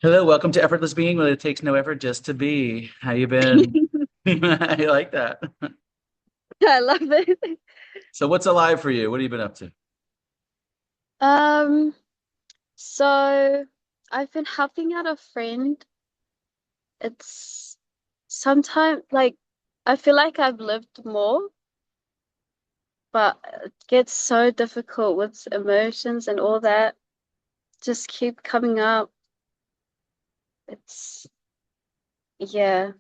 Hello, welcome to Effortless Being, where it takes no effort just to be. How you been? I like that. I love it. So what's alive for you? What have you been up to? Um, so I've been helping out a friend. It's sometimes like I feel like I've lived more, but it gets so difficult with emotions and all that. Just keep coming up. It's yeah,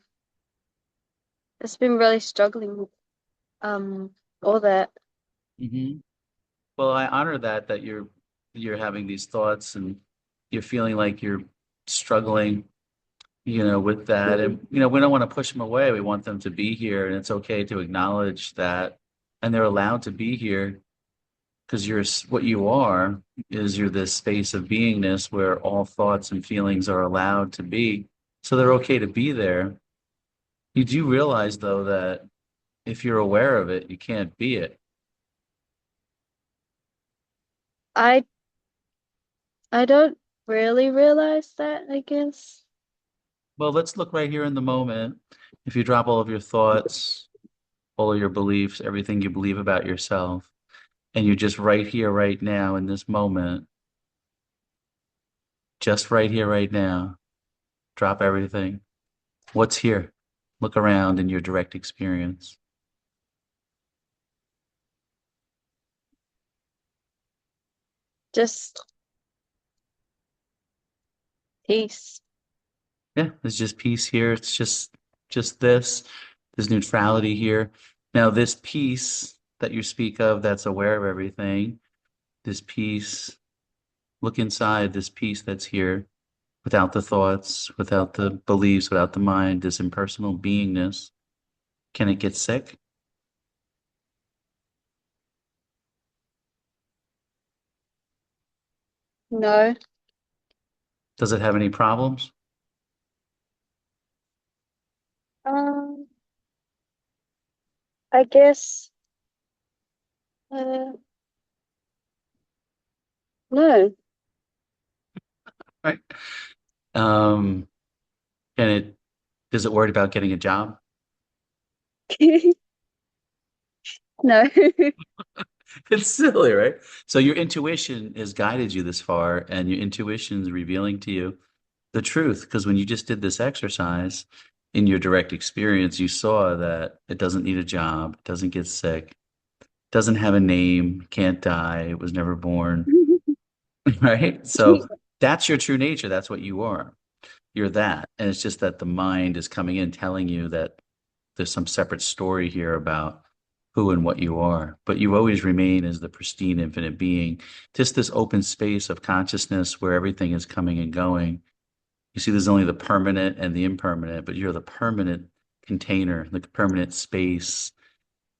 it's been really struggling with all that. hmm Well, I honor that you're having these thoughts and you're feeling like you're struggling, with that. Mm. And we don't want to push them away. We want them to be here, and it's okay to acknowledge that. And they're allowed to be here because what you are is you're this space of beingness where all thoughts and feelings are allowed to be. So they're okay to be there. You do realize, though, that if you're aware of it, you can't be it. I I don't really realize that, I guess. Well, let's look right here in the moment. If you drop all of your thoughts, all of your beliefs, everything you believe about yourself, and you're just right here, right now, in this moment, just right here, right now, drop everything. What's here? Look around in your direct experience. Just peace. Yeah, there's just peace here. It's just this. There's neutrality here. Now, this peace that you speak of that's aware of everything, this peace, look inside this peace that's here without the thoughts, without the beliefs, without the mind, this impersonal beingness. Can it get sick? No. Does it have any problems? Um, I guess uh no. Right. Um, and it is it worried about getting a job? No. It's silly, right? So your intuition has guided you this far, and your intuition is revealing to you the truth. Because when you just did this exercise in your direct experience, you saw that it doesn't need a job, it doesn't get sick, doesn't have a name, can't die, it was never born, right? So that's your true nature. That's what you are. You're that. And it's just that the mind is coming in telling you that there's some separate story here about who and what you are. But you always remain as the pristine infinite being, just this open space of consciousness where everything is coming and going. You see, there's only the permanent and the impermanent, but you're the permanent container, the permanent space,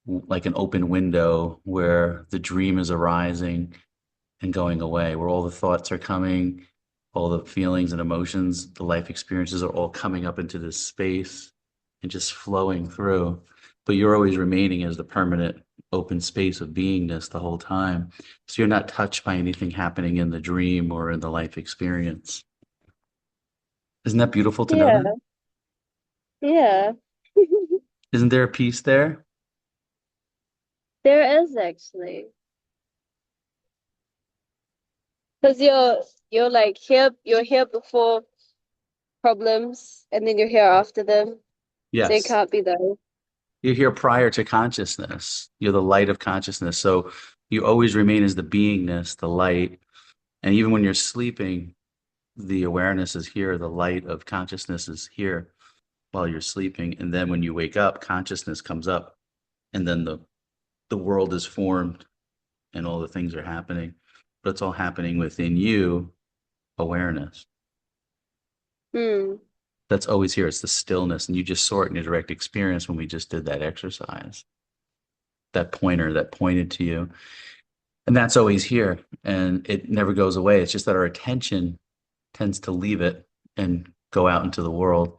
like an open window where the dream is arising and going away, where all the thoughts are coming, all the feelings and emotions, the life experiences are all coming up into this space and just flowing through. But you're always remaining as the permanent open space of beingness the whole time. So you're not touched by anything happening in the dream or in the life experience. Isn't that beautiful to know Yeah, that? yeah. Isn't there a piece there? There is actually. Because you're like you're here before problems and then you're here after them. So you Yes. can't be those. You're here prior to consciousness. You're the light of consciousness. So you always remain as the beingness, the light. And even when you're sleeping, the awareness is here, the light of consciousness is here while you're sleeping. And then when you wake up, consciousness comes up, and then the world is formed and all the things are happening. But it's all happening within you, awareness. Hmm. That's always here. It's the stillness. And you just saw it in your direct experience when we just did that exercise. That pointer that pointed to you. And that's always here. And it never goes away. It's just that our attention tends to leave it and go out into the world.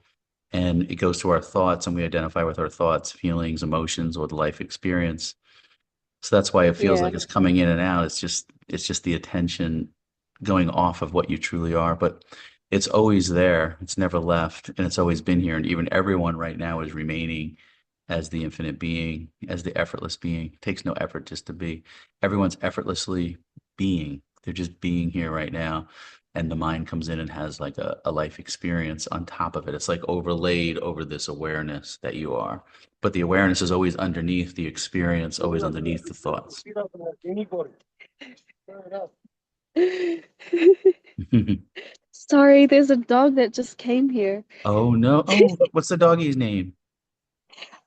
And it goes to our thoughts, and we identify with our thoughts, feelings, emotions, or the life experience. So that's why it feels Yeah. like it's coming in and out. It's just the attention going off of what you truly are. But It's always there. It's never left, and it's always been here. And even everyone right now is remaining as the infinite being, as the effortless being. It takes no effort just to be. Everyone's effortlessly being. They're just being here right now. And the mind comes in and has like a life experience on top of it. It's like overlaid over this awareness that you are. But the awareness is always underneath the experience, always underneath the thoughts. Sorry, there's a dog that just came here. Oh no. Oh, what's the doggy's name?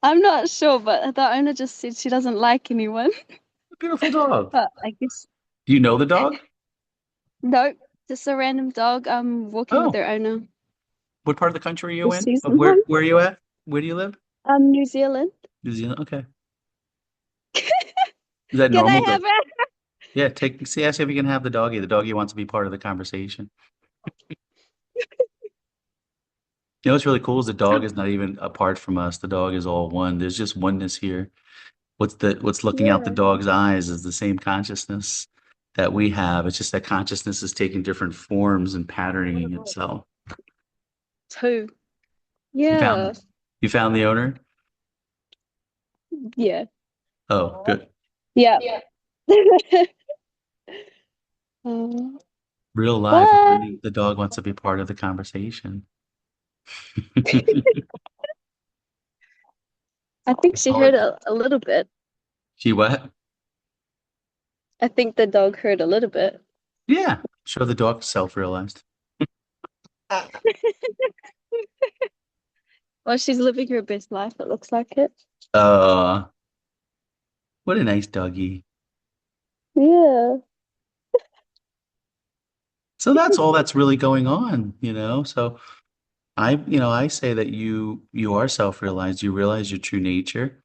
I'm not sure, but the owner just said she doesn't like anyone. Beautiful dog. But I guess Do you know the dog? no, just a random dog. Walking with Oh, their owner. what part of the country are you Just in? sees Of them where home. where are you at? Where do you live? New Zealand. New Zealand. Okay. Is that Can I normal? have it? Yeah, ask if you can have the doggy. The doggy wants to be part of the conversation. You know what's really cool is the dog is not even apart from us. The dog is all one. There's just oneness here. What's looking out the Yeah. dog's eyes is the same consciousness that we have. It's just that consciousness is taking different forms and patterning itself. Two. You Yeah. found you found the owner? Yeah. Oh, good. Yeah. Um, Real life. but The dog wants to be part of the conversation. I think she heard a little bit. She what? I think the dog heard a little bit. Yeah. Show the dog self-realized. Well, she's living her best life, it looks like it. Uh, what a nice doggy. Yeah. So that's all that's really going on. So I say that you are self-realized. You realize your true nature,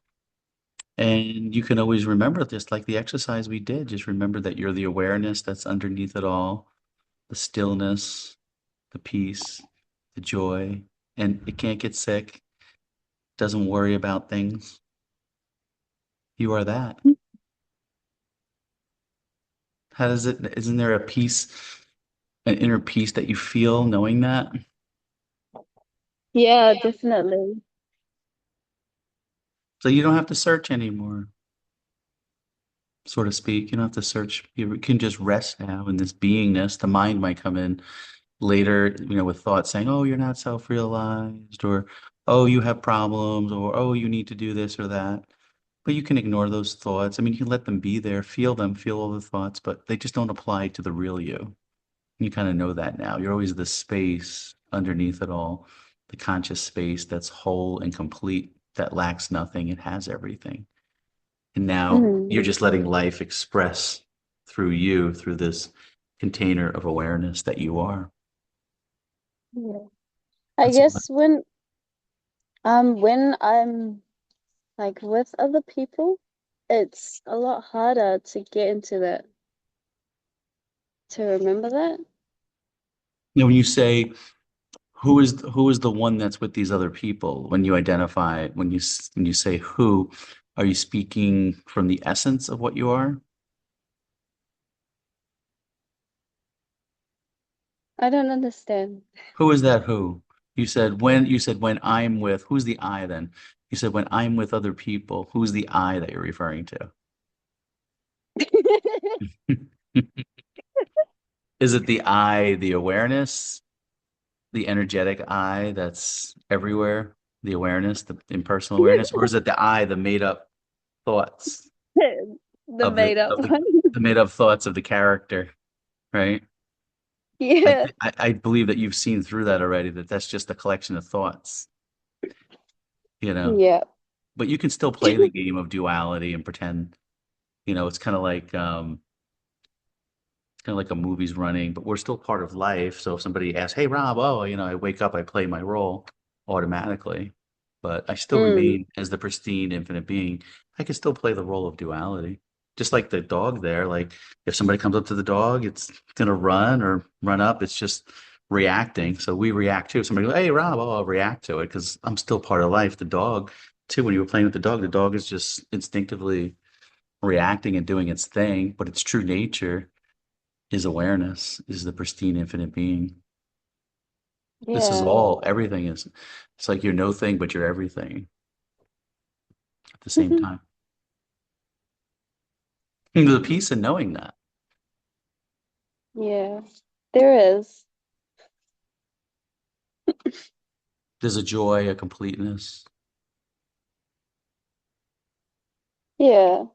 and you can always remember this, like the exercise we did. Just remember that you're the awareness that's underneath it all, the stillness, the peace, the joy, and it can't get sick, doesn't worry about things. You are that. How does it, isn't there a peace, an inner peace that you feel knowing that? Yeah, definitely. So you don't have to search anymore, so to speak. You don't have to search. You can just rest now in this beingness. The mind might come in later, with thoughts saying, "Oh, you're not self-realized," or "Oh, you have problems," or "Oh, you need to do this or that." But you can ignore those thoughts. I mean, you can let them be there, feel them, feel all the thoughts, but they just don't apply to the real you. You kind of know that now. You're always the space underneath it all, the conscious space that's whole and complete, that lacks nothing. It has everything. And now Mm. you're just letting life express through you, through this container of awareness that you are. Yeah. I That's all. guess when I'm like with other people, it's a lot harder to get into that, to remember that. When you say who is the one that's with these other people, when you identify, when you say who, are you speaking from the essence of what you are? I don't understand. Who is that who? You said when I'm with, who's the I then? You said when I'm with other people, who's the I that you're referring to? Is it the I, the awareness, the energetic I that's everywhere, the awareness, the impersonal awareness, or is it the I, the made up thoughts The of the made up of the one. the made up thoughts of the character, right? I, Yeah. I believe that you've seen through that already, that that's just a collection of thoughts, you know. Yeah. But you can still play the game of duality and pretend, it's kind of like a movie's running, but we're still part of life. So if somebody asks, "Hey, Rob," oh, I wake up, I play my role automatically, but I still Mm. remain as the pristine infinite being. I can still play the role of duality. Just like the dog there, like if somebody comes up to the dog, it's gonna run or run up. It's just reacting. So we react too. Somebody goes, "Hey, Rob," oh, I'll react to it because I'm still part of life. The dog, too, when you were playing with the dog is just instinctively reacting and doing its thing, but its true nature is awareness, is the pristine infinite being. This is Yeah. all, everything is, it's like you're no thing, but you're everything at the same time. And there's a peace in knowing that. Yeah. There is. There's a joy, a completeness. Yeah.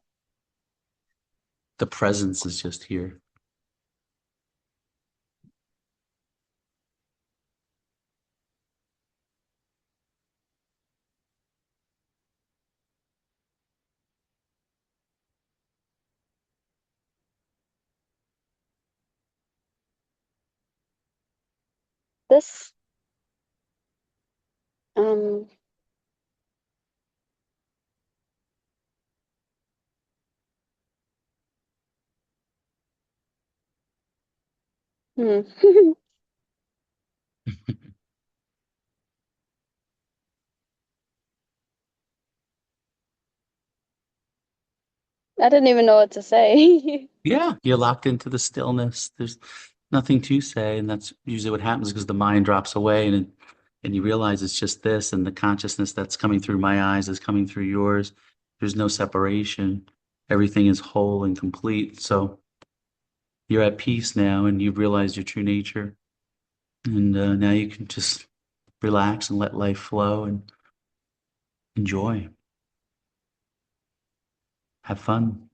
The presence is just here. This um hmm. I didn't even know what to say. Yeah, you're locked into the stillness. There's nothing to say, and that's usually what happens because the mind drops away and you realize it's just this, and the consciousness that's coming through my eyes is coming through yours. There's no separation. Everything is whole and complete. So you're at peace now, and you've realized your true nature, and now you can just relax and let life flow and enjoy, have fun.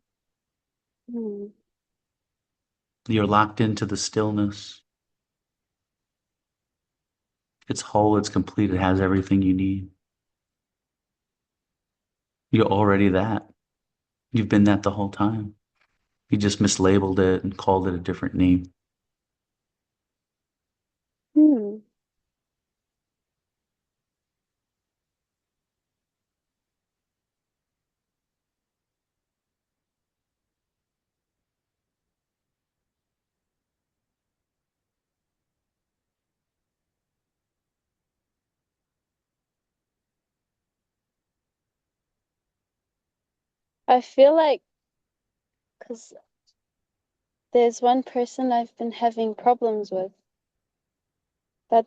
Hmm. You're locked into the stillness. It's whole, it's complete, it has everything you need. You're already that. You've been that the whole time. You just mislabeled it and called it a different name. Hmm. I feel like because there's one person I've been having problems with, but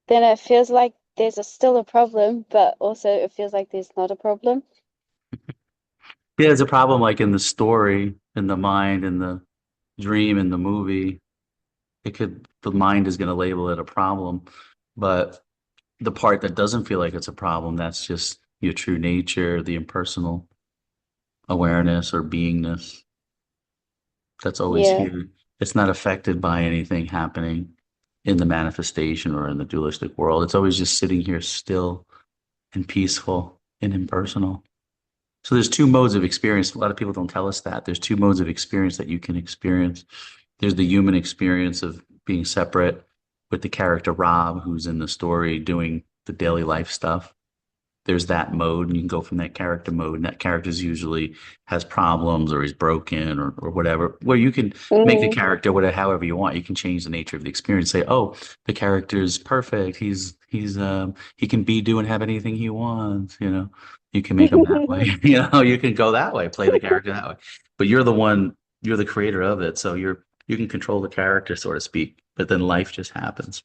then it feels like there's still a problem, but also it feels like there's not a problem. Yeah, there's a problem like in the story, in the mind, in the dream, in the movie. The mind is going to label it a problem, but the part that doesn't feel like it's a problem, that's just your true nature, the impersonal awareness or beingness that's always Yeah. here. It's not affected by anything happening in the manifestation or in the dualistic world. It's always just sitting here still and peaceful and impersonal. So there's two modes of experience. A lot of people don't tell us that. There's two modes of experience that you can experience. There's the human experience of being separate with the character Rob, who's in the story doing the daily life stuff. There's that mode, and you can go from that character mode, and that character's usually has problems or is broken or whatever, where you can make the Hmm. character whatever however you want. You can change the nature of the experience. Say, oh, the character's perfect. He can be, do, and have anything he wants, you know. You can make him that way. You know, you can go that way, play the character that way. But you're the creator of it, so you can control the character, so to speak. But then life just happens.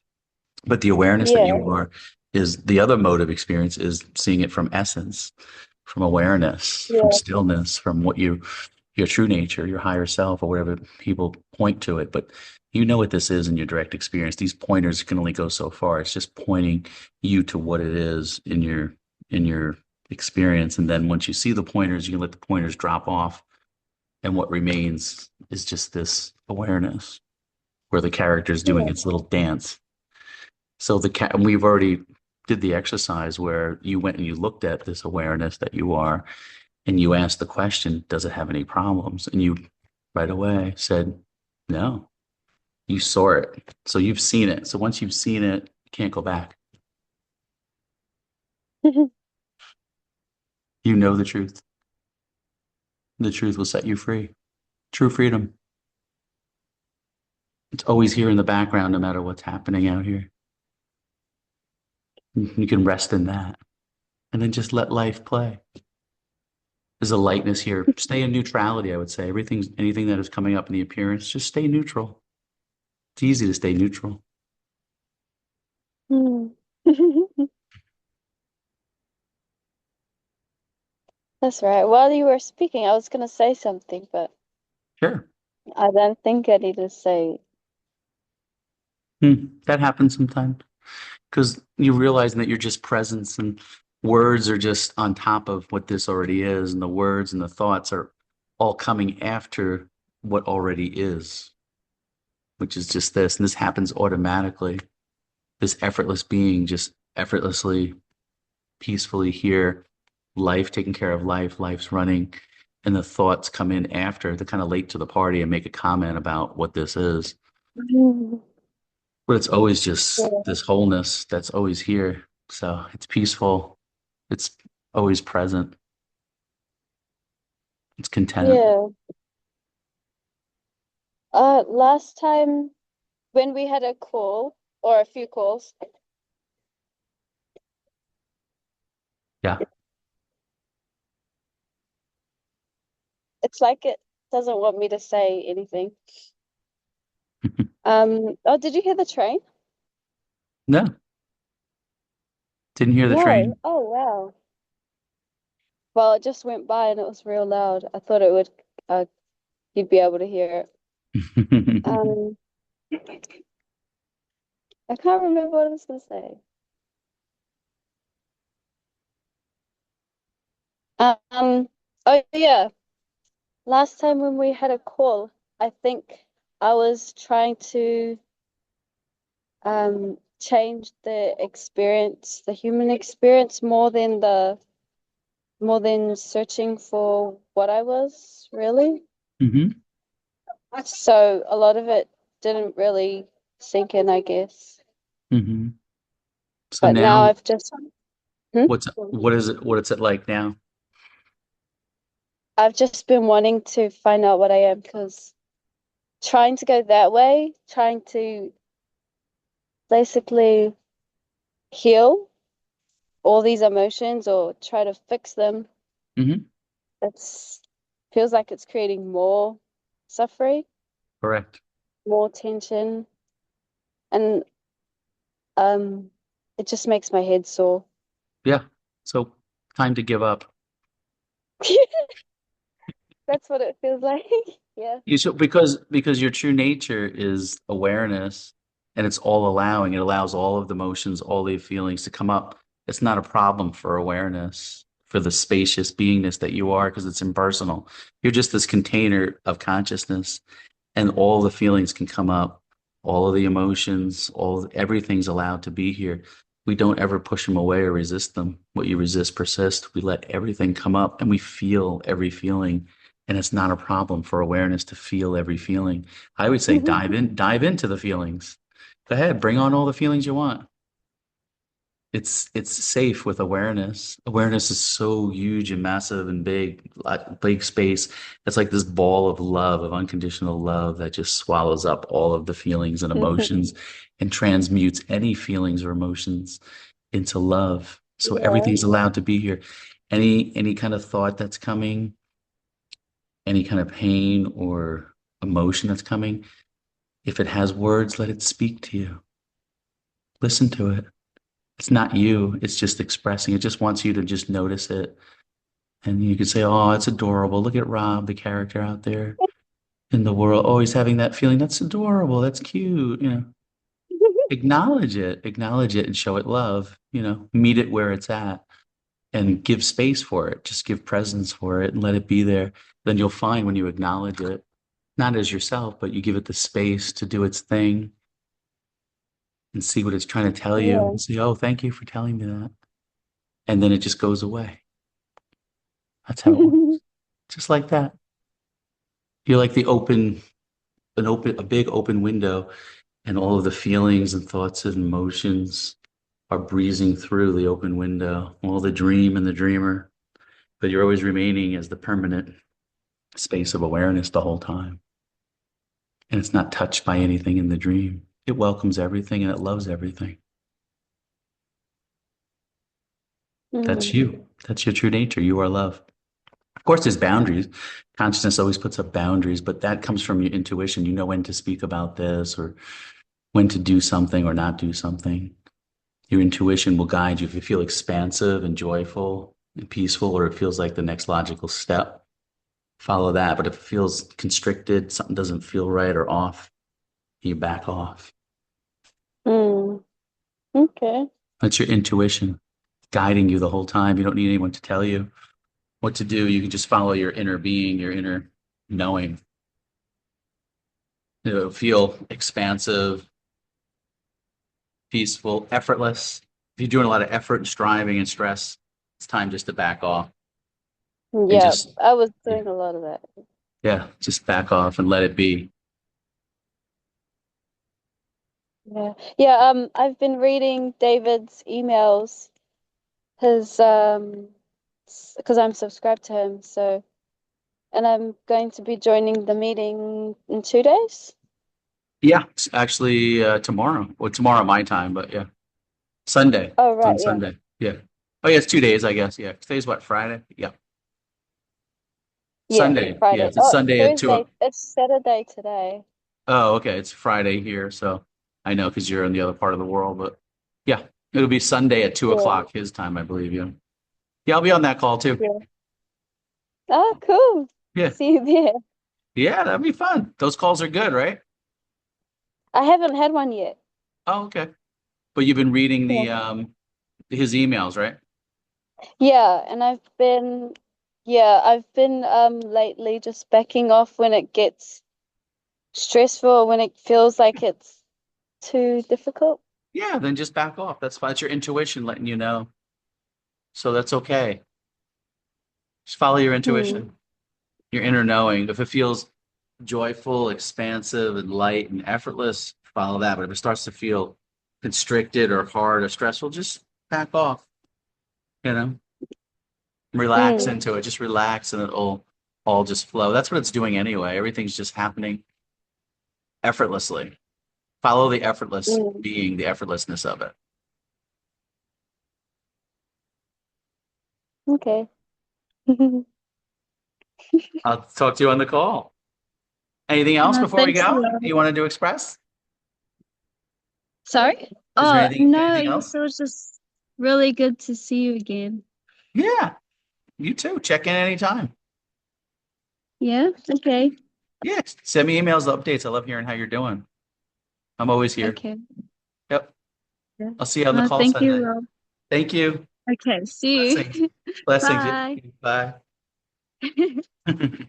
But the awareness that Yeah. you are is the other mode of experience is seeing it from essence, from awareness, from Yeah. stillness, from your true nature, your higher self, or whatever people point to it. But you know what this is in your direct experience. These pointers can only go so far. It's just pointing you to what it is in your experience. And then once you see the pointers, you can let the pointers drop off. And what remains is just this awareness where the character is doing Yeah. its little dance. So and we've already did the exercise where you went and you looked at this awareness that you are, and you asked the question, does it have any problems? And you right away said, no. You saw it. So you've seen it. So once you've seen it, you can't go back. You know the truth. The truth will set you free. True freedom. It's always here in the background, no matter what's happening out here. You can rest in that and then just let life play. There's a lightness here. Stay in neutrality, I would say. Anything that is coming up in the appearance, just stay neutral. It's easy to stay neutral. Hmm. That's right. While you were speaking, I was going to say something, but Sure. I don't think I need to say. That happens sometimes because you realize that you're just presence and words are just on top of what this already is, and the words and the thoughts are all coming after what already is, which is just this. And this happens automatically. This effortless being just effortlessly, peacefully here, life taking care of life, life's running, and the thoughts come in after. They're kind of late to the party and make a comment about what this is. Mhm. But it's always just Yeah. this wholeness that's always here. So it's peaceful. It's always present. It's content. Yeah. Last time when we had a call or a few calls, Yeah. it's like it doesn't want me to say anything. Oh, did you hear the train? No, didn't hear the No. train. Oh, wow. Well, it just went by and it was real loud. I thought it would, you'd be able to hear it. Um, I can't remember what I was gonna say. Um, oh yeah. Last time when we had a call, I think I was trying to change the experience, the human experience more than searching for what I was really. hmm So a lot of it didn't really sink in, I guess. hmm So But now now I've just hmm? what's it like now? I've just been wanting to find out what I am because trying to go that way, trying to basically heal all these emotions or try to fix them, hmm it's feels like it's creating more suffering, Correct. more tension, and um it just makes my head sore. Yeah. So time to give up. That's what it feels like. Yeah. You should because your true nature is awareness and it's all allowing. It allows all of the emotions, all the feelings to come up. It's not a problem for awareness, for the spacious beingness that you are, because it's impersonal. You're just this container of consciousness and all the feelings can come up, all of the emotions, everything's allowed to be here. We don't ever push them away or resist them. What you resist persists. We let everything come up and we feel every feeling. And it's not a problem for awareness to feel every feeling. I would say dive into the feelings. Go ahead, bring on all the feelings you want. It's safe with awareness. Awareness is so huge and massive and big, like big space. It's like this ball of love, of unconditional love that just swallows up all of the feelings and emotions and transmutes any feelings or emotions into love. So Yeah. everything's allowed to be here. Any kind of thought that's coming, any kind of pain or emotion that's coming, if it has words, let it speak to you. Listen to it. It's not you. It's just expressing. It just wants you to just notice it. And you could say, oh, it's adorable. Look at Rob, the character out there in the world. Oh, he's having that feeling. That's adorable. That's cute. Acknowledge it and show it love. Meet it where it's at and give space for it. Just give presence for it and let it be there. Then you'll find when you acknowledge it, not as yourself, but you give it the space to do its thing and see what it's trying to tell you Yeah. and say, oh, thank you for telling me that. And then it just goes away. That's how it works. Just like that. You're like a big open window, and all of the feelings and thoughts and emotions are breezing through the open window, all the dream and the dreamer, but you're always remaining as the permanent space of awareness the whole time. And it's not touched by anything in the dream. It welcomes everything and it loves everything. That's Mm. you. That's your true nature. You are love. Of course, there's boundaries. Consciousness always puts up boundaries, but that comes from your intuition. You know when to speak about this or when to do something or not do something. Your intuition will guide you. If you feel expansive and joyful and peaceful, or it feels like the next logical step, follow that. But if it feels constricted, something doesn't feel right or off, you back off. Mm. Okay. That's your intuition guiding you the whole time. You don't need anyone to tell you what to do. You can just follow your inner being, your inner knowing. It'll feel expansive, peaceful, effortless. If you're doing a lot of effort and striving and stress, it's time just to back off and Yeah, just, I was yeah, doing a lot of that. yeah, just back off and let it be. Yeah. Yeah, I've been reading David's emails, his because I'm subscribed to him, so and I'm going to be joining the meeting in 2 days. Yeah, it's actually tomorrow. Well, tomorrow my time, but yeah, Sunday. Oh, It's right, on yeah. Sunday. Yeah. Oh, yeah, it's 2 days, I guess. Yeah. Today's what, Friday? Yeah. Yeah, Sunday. Yeah, Friday. it's Oh, Sunday at Thursday. 2. It's Saturday today. Oh, okay. It's Friday here, so I know because you're in the other part of the world, but yeah, it'll be Sunday at two Yeah. o'clock his time, I believe. Yeah. Yeah, I'll be on that call too. Yeah. Oh, cool. Yeah. See you there. Yeah, that'd be fun. Those calls are good, right? I haven't had one yet. Oh, okay. But you've been reading Yeah. the his emails, right? Yeah, and I've been lately just backing off when it gets stressful, when it feels like it's too difficult. Yeah, then just back off. That's fine. It's your intuition letting you know. So that's okay. Just follow your Hmm. intuition, your inner knowing. If it feels joyful, expansive, and light and effortless, follow that. But if it starts to feel constricted or hard or stressful, just back off, you know, relax Mm. into it. Just relax and it'll all just flow. That's what it's doing anyway. Everything's just happening effortlessly. Follow the effortless Mm. being, the effortlessness of it. Okay. I'll talk to you on the call. Anything else before we Thanks a go? lot. You wanted to express? Sorry? Is there Oh, anything no, anything I guess else? it was just really good to see you again. Yeah, you too. Check in anytime. Yeah, okay. Yeah, send me emails, updates. I love hearing how you're doing. I'm always here. Okay. Yep. Yeah. I'll see you on the call Thank you, Sunday. Rob. Thank you. Okay, see Blessings. you. Blessings. Bye. Bye.